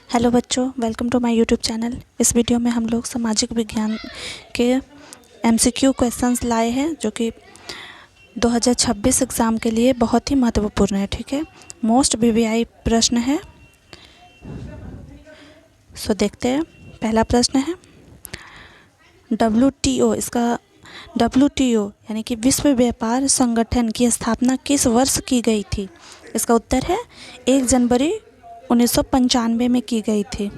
Hello बच्चों, welcome to my YouTube channel. इस video में हम लोग सामाजिक विज्ञान के एमसीक्यू क्वेश्चंस लाए हैं जो कि 2026 एग्ज़ाम के लिए बहुत ही महत्वपूर्ण है। ठीक है, मोस्ट वीवीआई प्रश्न है। सो देखते हैं। पहला प्रश्न है WTO, इसका WTO यानी कि विश्व व्यापार संगठन की स्थापना किस वर्ष की गई थी? इसका उत्तर है 1 जनवरी 1995 में की गई थी।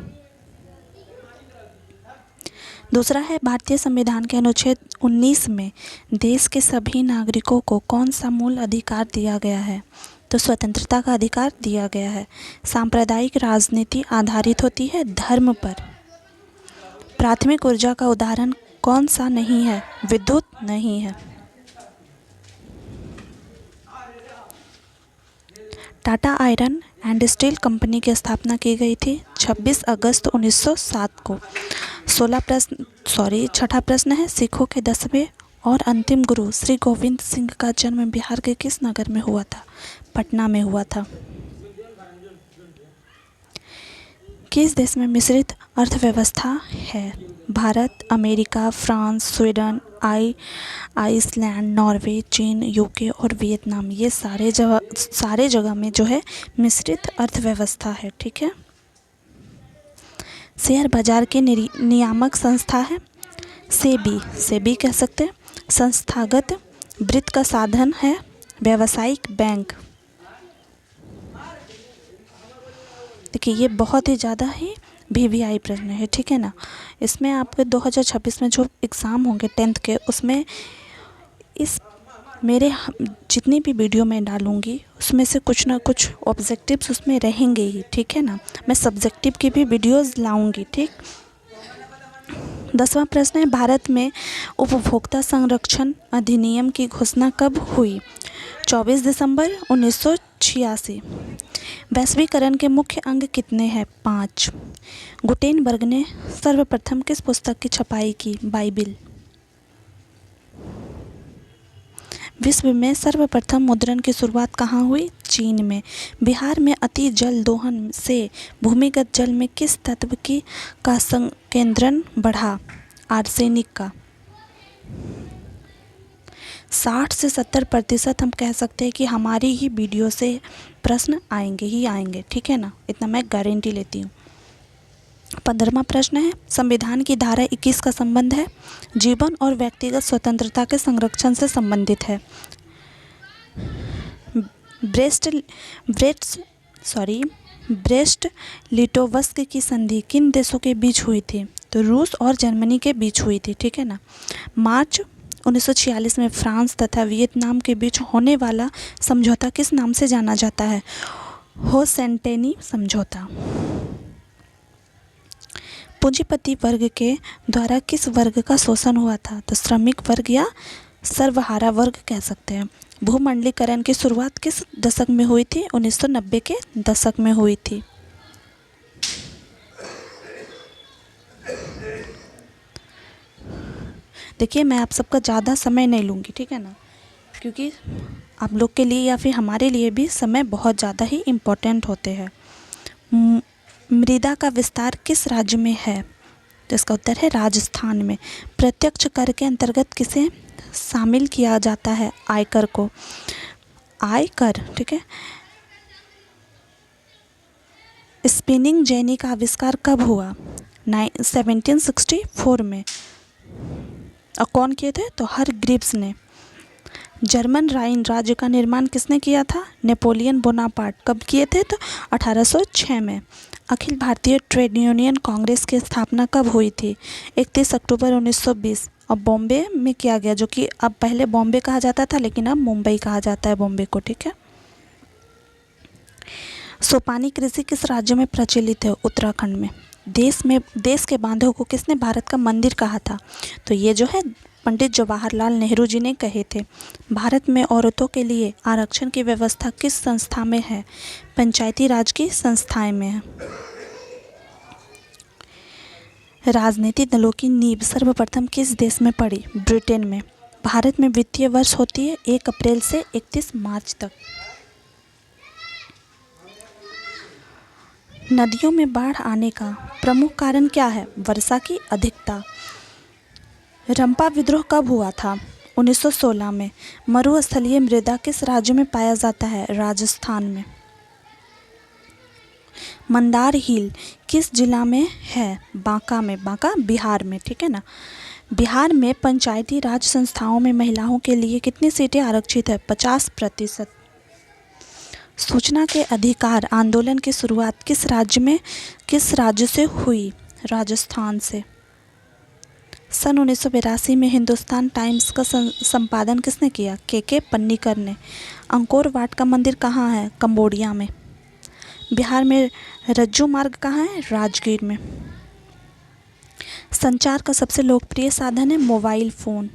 दूसरा है भारतीय संविधान के अनुच्छेद 19 में देश के सभी नागरिकों को कौन सा मूल अधिकार दिया गया है? तो स्वतंत्रता का अधिकार दिया गया है। सांप्रदायिक राजनीति आधारित होती है धर्म पर। प्राथमिक ऊर्जा का उदाहरण कौन सा नहीं है? विद्युत नहीं है। Tata iron and steel company की स्थापना की गई थी 26 अगस्त 1907 को। छठा प्रश्न है सिखों के 10वें और अंतिम गुरु श्री गोविंद सिंह का जन्म बिहार के किस नगर में हुआ था? पटना में हुआ था। किस देश में मिश्रित अर्थव्यवस्था है? Bharat, America, France, Sweden, Iceland, Norway, चीन, यूके और वियतनाम। ये सारे जगह में जो है मिश्रित अर्थव्यवस्था है। ठीक है। शेयर बाजार की नियामक संस्था है सेबी कह सकते हैं। संस्थागत वित्त का साधन है व्यावसायिक बैंक। देखिए ये बहुत ही ज़्यादा ही वीवीआई प्रश्न है। ठीक है ना। इसमें आपके 2026 में जो एग्ज़ाम होंगे 10th के, उसमें इस मेरे जितनी भी वीडियो मैं डालूँगी उसमें से कुछ ना कुछ ऑब्जेक्टिव्स उसमें रहेंगे ही। ठीक है ना। मैं सब्जेक्टिव की भी वीडियोस लाऊंगी। ठीक। 10वां प्रश्न है भारत में उपभोक्ता संरक्षण अधिनियम की घोषणा कब हुई? 24 दिसंबर 1986। वैश्वीकरण के मुख्य अंग कितने हैं? 5। गुटेनबर्ग ने सर्वप्रथम किस पुस्तक की छपाई की? बाइबिल। विश्व में सर्वप्रथम मुद्रण की शुरुआत कहाँ हुई? चीन में। बिहार में अति जल दोहन से भूमिगत जल में किस तत्व का संकेंद्रण बढ़ा? आर्सेनिक का। 60 से 70% हम कह सकते हैं कि हमारी ही वीडियो से प्रश्न आएंगे ही आएंगे। ठीक है ना, इतना मैं गारंटी लेती हूँ। 15वां प्रश्न है संविधान की धारा 21 का संबंध है जीवन और व्यक्तिगत स्वतंत्रता के संरक्षण से संबंधित है। ब्रेस्ट लिटोवस्क की संधि किन देशों के बीच हुई थी? तो रूस और जर्मनी के बीच हुई थी। ठीक है ना। मार्च 1946 में फ्रांस तथा वियतनाम के बीच होने वाला समझौता किस नाम से जाना जाता है? होसेंटेनी समझौता। पूंजीपति वर्ग के द्वारा किस वर्ग का शोषण हुआ था? तो श्रमिक वर्ग या सर्वहारा वर्ग कह सकते हैं। भूमंडलीकरण की शुरुआत किस दशक में हुई थी? 1990 के दशक में हुई थी। देखिए मैं आप सबका ज़्यादा समय नहीं लूँगी। ठीक है ना, क्योंकि आप लोग के लिए या फिर हमारे लिए भी समय बहुत ज़्यादा ही इम्पोर्टेंट होते हैं। मृदा का विस्तार किस राज्य में है? तो इसका उत्तर है राजस्थान में। प्रत्यक्ष कर के अंतर्गत किसे शामिल किया जाता है? आयकर को। आयकर। ठीक है। स्पिनिंग जेनी का आविष्कार कब हुआ? 1764 में। और कौन किए थे? तो हरग्रीव्स ने। जर्मन राइन राज्य का निर्माण किसने किया था? Napoleon Bonaparte. कब किए थे? तो 1806 में। अखिल भारतीय ट्रेड यूनियन कांग्रेस की स्थापना कब हुई थी? 31 अक्टूबर 1920। और बॉम्बे में किया गया, जो कि अब पहले बॉम्बे कहा जाता था लेकिन अब मुंबई कहा जाता है बॉम्बे को। ठीक है। सोपानी कृषि किस राज्य में प्रचलित है? उत्तराखंड में। देश के बांधों को किसने भारत का मंदिर कहा था? तो ये जो है पंडित जवाहरलाल नेहरू जी ने कहे थे। भारत में औरतों के लिए आरक्षण की व्यवस्था किस संस्था में है? पंचायती राज की संस्थाएं में है। राजनीतिक दलों की नींव सर्वप्रथम किस देश में पड़ी? ब्रिटेन में। भारत में वित्तीय वर्ष होती है 1 अप्रैल से 31 मार्च तक। नदियों में बाढ़ आने का प्रमुख कारण क्या है? वर्षा की अधिकता। रंपा विद्रोह कब हुआ था? 1916 में। मरुस्थलीय मृदा किस राज्य में पाया जाता है? राजस्थान में। मंदार हिल किस जिला में है? बांका में। बांका बिहार में, ठीक है ना। बिहार में पंचायती राज संस्थाओं में महिलाओं के लिए कितनी सीटें आरक्षित है? 50%। सूचना के अधिकार आंदोलन की शुरुआत किस राज्य से हुई? राजस्थान से। सन 1982 में हिंदुस्तान टाइम्स का संपादन किसने किया? के पन्नीकर ने। अंकोर वाट का मंदिर कहाँ है? कंबोडिया में। बिहार में रज्जू मार्ग कहाँ है? राजगीर में। संचार का सबसे लोकप्रिय साधन है मोबाइल फोन।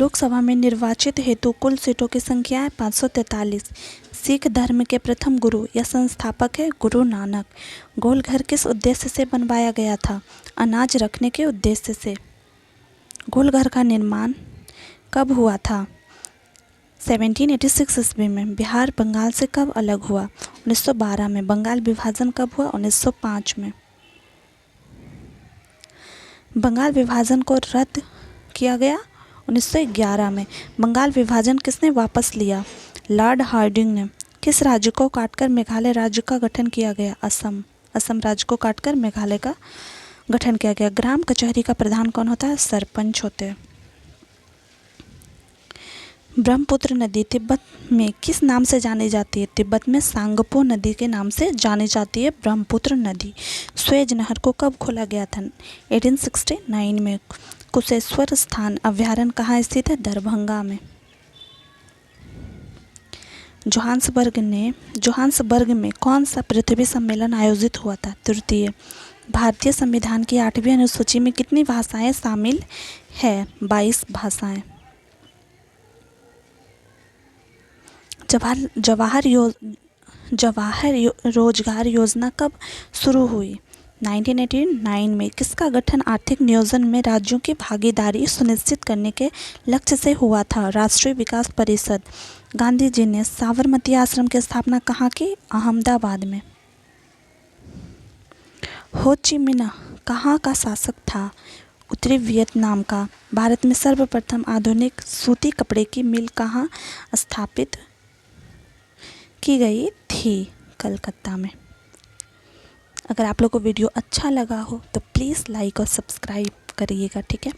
लोकसभा में निर्वाचित हेतु कुल सीटों की संख्या है 543। सिख धर्म के प्रथम गुरु या संस्थापक है गुरु नानक। गोलघर किस उद्देश्य से बनवाया गया था? अनाज रखने के उद्देश्य से। गोलघर का निर्माण कब हुआ था? 1786 ईस्वी में। बिहार बंगाल से कब अलग हुआ? 1912 में। बंगाल विभाजन कब हुआ? 1905 में। बंगाल विभाजन को रद्द किया गया 1911 में। बंगाल विभाजन किसने वापस लिया? लॉर्ड हार्डिंग ने। किस राज्य को काटकर मेघालय राज्य का गठन किया गया? असम। असम राज्य को काटकर मेघालय का गठन किया गया। ग्राम कचहरी का प्रधान कौन होता है? सरपंच होते हैं। ब्रह्मपुत्र नदी तिब्बत में किस नाम से जानी जाती है? तिब्बत में सांगपो नदी के नाम से जानी जाती है ब्रह्मपुत्र नदी। स्वेज नहर को कब खोला गया था? 1869 में। कुशेश्वर स्थान अभ्यारण्य कहाँ स्थित है? दरभंगा में। जोहान्सबर्ग में कौन सा पृथ्वी सम्मेलन आयोजित हुआ था? तृतीय। भारतीय संविधान की 8वीं अनुसूची में कितनी भाषाएं शामिल है? 22 भाषाएं। जवाहर रोजगार योजना कब शुरू हुई? 1989 में। किसका गठन आर्थिक नियोजन में राज्यों की भागीदारी सुनिश्चित करने के लक्ष्य से हुआ था? राष्ट्रीय विकास परिषद। गांधी जी ने साबरमती आश्रम की स्थापना कहाँ की? अहमदाबाद में। हो ची मिन्ह कहाँ का शासक था? उत्तरी वियतनाम का। भारत में सर्वप्रथम आधुनिक सूती कपड़े की मिल कहाँ स्थापित की गई थी? कलकत्ता में। अगर आप लोग को वीडियो अच्छा लगा हो तो प्लीज़ लाइक और सब्सक्राइब करिएगा, ठीक है।